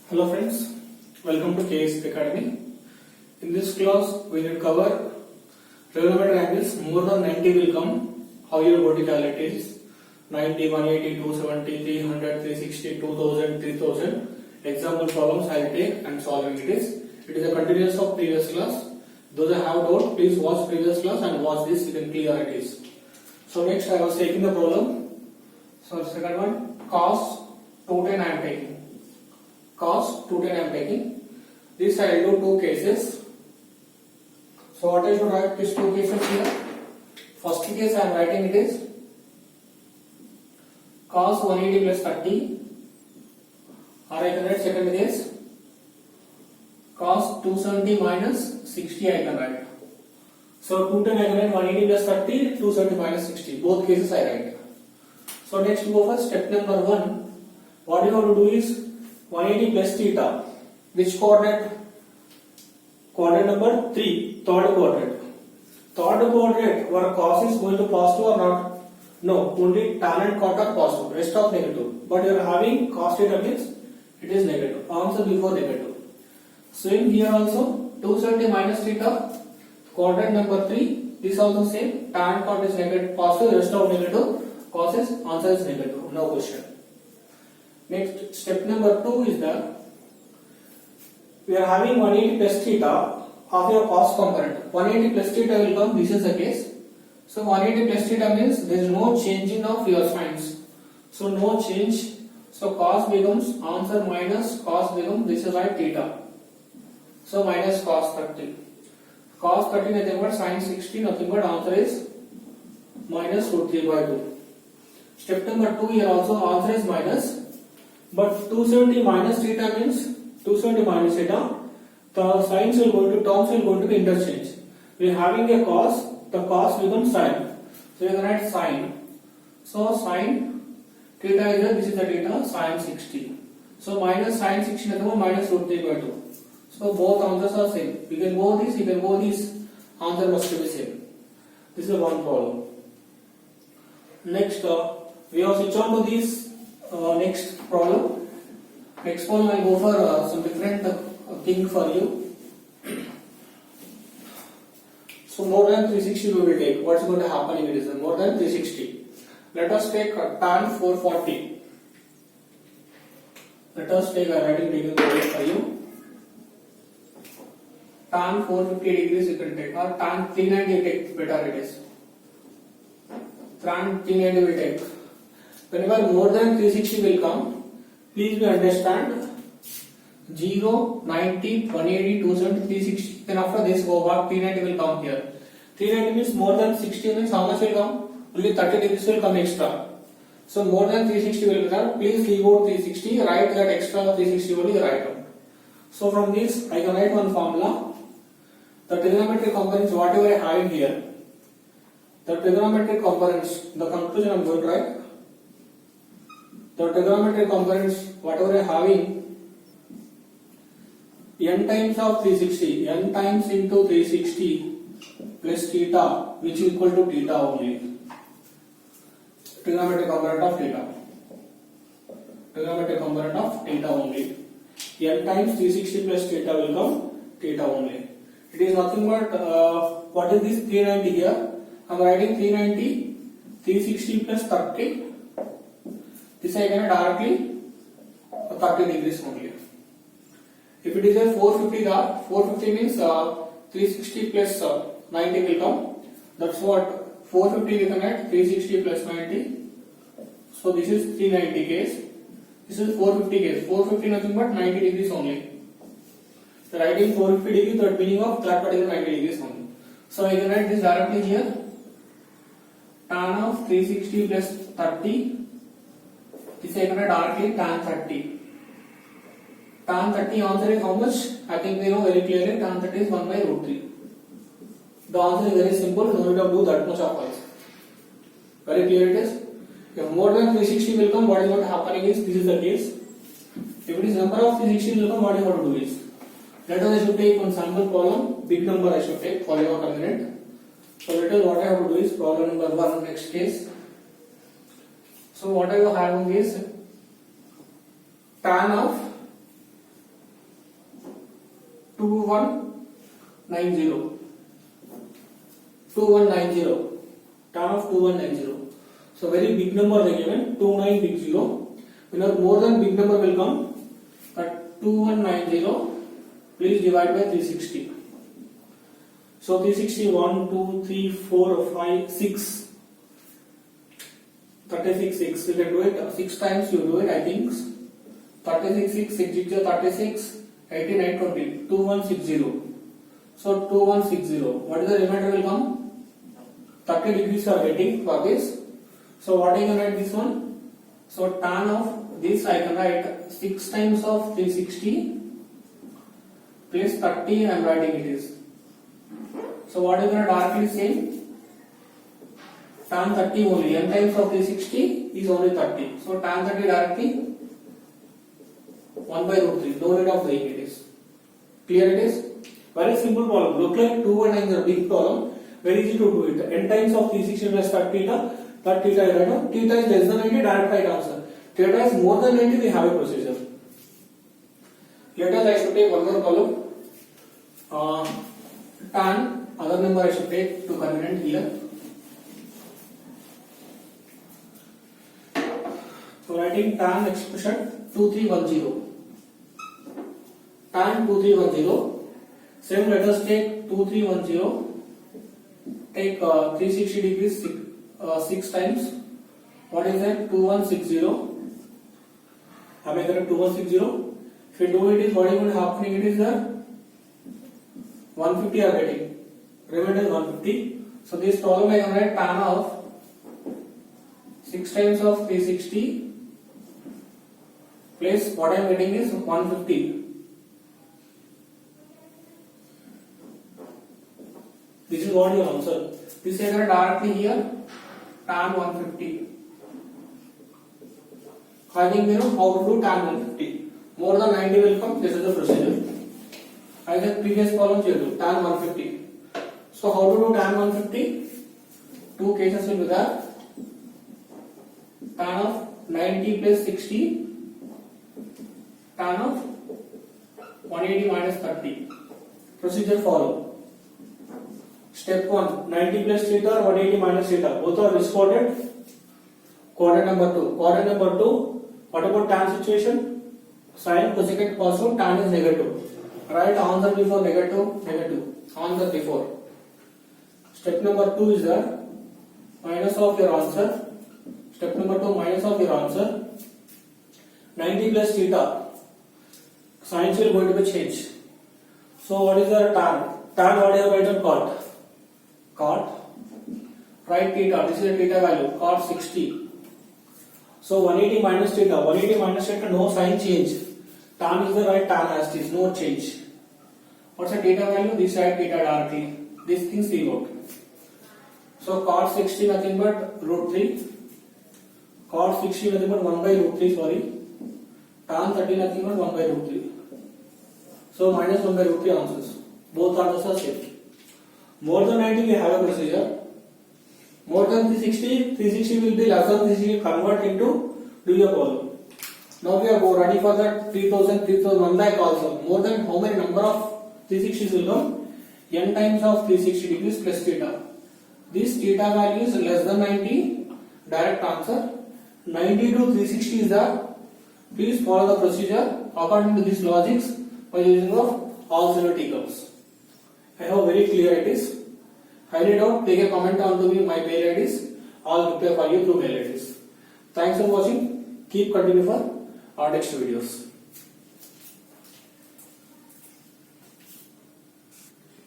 Hello friends, welcome to KS Academy. In this class, we will cover trigonometric angles more than 90 will come. How you are going to calculate is 90, 180, 270, 300, 360, 2000, 3000. Example problems I will take and solving it is. It is a continuous of previous class. Those I have doubt, please watch previous class and watch this. You can clear it is. So next I was taking the problem. So second one, cos 210 I am taking. Cos 210 I am taking. This I will do two cases. So what I should write these two cases here? First case I am writing it is cos 180 plus 30, or I can write second case cos 270 minus 60 I can write. So 210 I can write 180 plus 30, 270 minus 60. Both cases I write. So next go for step number 1. What you have to do is 180 plus theta. Which coordinate? Coordinate number 3, third quadrant. Third quadrant where cos is going to positive or not? No, only tan and cot are positive, rest of negative. But you are having cos theta means it is negative. Answer before negative. So in here also 270 minus theta, quadrant number 3, this also same, tan cot is negative, positive, rest of negative, cos is, answer is negative, no question. Next step number 2 is that we are having 180 plus theta of your cos component. 180 plus theta will come, this is the case. So 180 plus theta means there is no changing of your signs. So no change. So cos becomes answer minus cos becomes, this is right, theta. So minus cos 30. Cos 30 nothing but sin 60, nothing but answer is minus root 3 by 2. Step number 2 here also answer is minus. But 270 minus theta means 270 minus theta, the signs will go to terms will go to be interchange. We are having a cos, the cos becomes sin. So you can write sin. So sin theta is there, this is the theta, sin 60. So minus sin 60 nothing minus root 3 by 2. So both answers are same. You can go this, you can go this, answer must be same. This is one problem. Next, we have switch on to this next problem. Next problem I will go for some different thing for you. So more than 360 we will take. What's going to happen if it is more than 360? Let us take tan 440. Let us take a writing taking the way for you. Tan 450 degrees you can take, or tan 390 you take, better it is. Tan 390 we take. Whenever more than 360 will come, please we understand 0, 90, 180, 270, 360. Then after this go back, 390 will come here. 390 means more than 60 means how much will come? Only 30 degrees will come extra. So more than 360 will come. Please leave out 360, write that extra 360 only write out. So from this I can write one formula. The trigonometric components whatever I have in here, the trigonometric components, the conclusion I am going to write. The trigonometric components whatever I am having, n times of 360, n times into 360 plus theta, which is equal to theta only. Trigonometric component of theta. Trigonometric component of theta only. N times 360 plus theta will come theta only. It is nothing but what is this 390 here? I am writing 390, 360 plus 30. This I can directly 30 degrees only. If it is a 450, 450 means 360 plus 90 will come. That's what 450 we can add 360 plus 90. So this is 390 case. This is 450 case. 450 nothing but 90 degrees only. So writing 450 degrees, that meaning of that particular 90 degrees only. So I can write this directly here. Tan of 360 plus 30. This I can write directly tan 30. Tan 30 answer is how much? I think we know very clearly. Tan 30 is 1 by root 3. The answer is very simple. No need to do that much of us. Very clear it is. If more than 360 will come, what is going to happen is this is the case. If it is number of 360 will come, what you have to do is. Let us I should take one sample problem. Big number I should take for your convenience. So let us what I have to do is problem number 1 next case. So what I am having is tan of 2190. 2190. Tan of 2190. So very big number they given 2960. Whenever more than big number will come, but 2190 please divide by 360. So 360 1 2 3 4 5 6 36 6. You can do it 6 times. You do it. I think 36 6 6 36 89 20 2160. So 2160. What is the remainder will come? 30 degrees you are getting for this. So what I can write this one? So tan of this I can write 6 times of 360 plus 30. I am writing it is. So what is going to directly say? Tan 30 only. N times of 360 is only 30. So tan 30 directly 1 by root 3. No need of doing it is. Clear it is? Very simple problem. Look like 2190 is a big problem. Very easy to do it. N times of 360 plus 30 theta. That theta is right now. Theta is less than 90, direct right answer. Theta is more than 90, we have a procedure. Let us I should take one more column. Tan, other number I should take to convenient here. So writing tan expression 2310. Tan 2310. Same let us take 2310. Take 360 degrees 6 times. What is that? 2160. Am I correct? 2160. If you do it is what is going to happen? It is the 150 are getting. Remainder is 150. So this problem I can write tan of 6 times of 360 plus what I am getting is 150. This is what your answer. This is directly here tan 150. I think you know how to do tan 150. More than 90 will come. This is the procedure. I think previous column you do tan 150. So how to do tan 150? Two cases will be there. Tan of 90 plus 60. Tan of 180 minus 30. Procedure follow. Step 1, 90 plus theta or 180 minus theta. Both are discordant. Quadrant number 2. Quadrant number 2, what about tan situation? Sin, cosecant, cosine, tan is negative. Write answer before negative, negative. Answer before. Step number 2 is the minus of your answer. Step number 2, minus of your answer. 90 plus theta. Signs will going to be changed. So what is the tan? Tan what you have written cot. Cot. Write theta. This is the theta value. Cot 60. So 180 minus theta. 180 minus theta. No sign change. Tan is the right tan as it is. No change. What's the theta value? This side theta directly. This thing zero. So cot 60 nothing but root 3. Cot 60 nothing but 1 by root 3. Sorry. Tan 30 nothing but 1 by root 3. So minus 1 by root 3 answers. Both answers are same. More than 90 we have a procedure. More than 360, 360 will be less than 360, convert into do your problem. Now we are ready for that 3000, 3000, 1 lakh also. More than how many number of 360s will come? N times of 360 degrees plus theta. This theta value is less than 90. Direct answer. 90 to 360 is the. Please follow the procedure according to this logics by using of all zero t curves. I hope very clear it is. Highly doubt, take a comment on to me, my mail IDs. I'll reply for you through mail IDs. Thanks for watching. Keep continue for our next videos.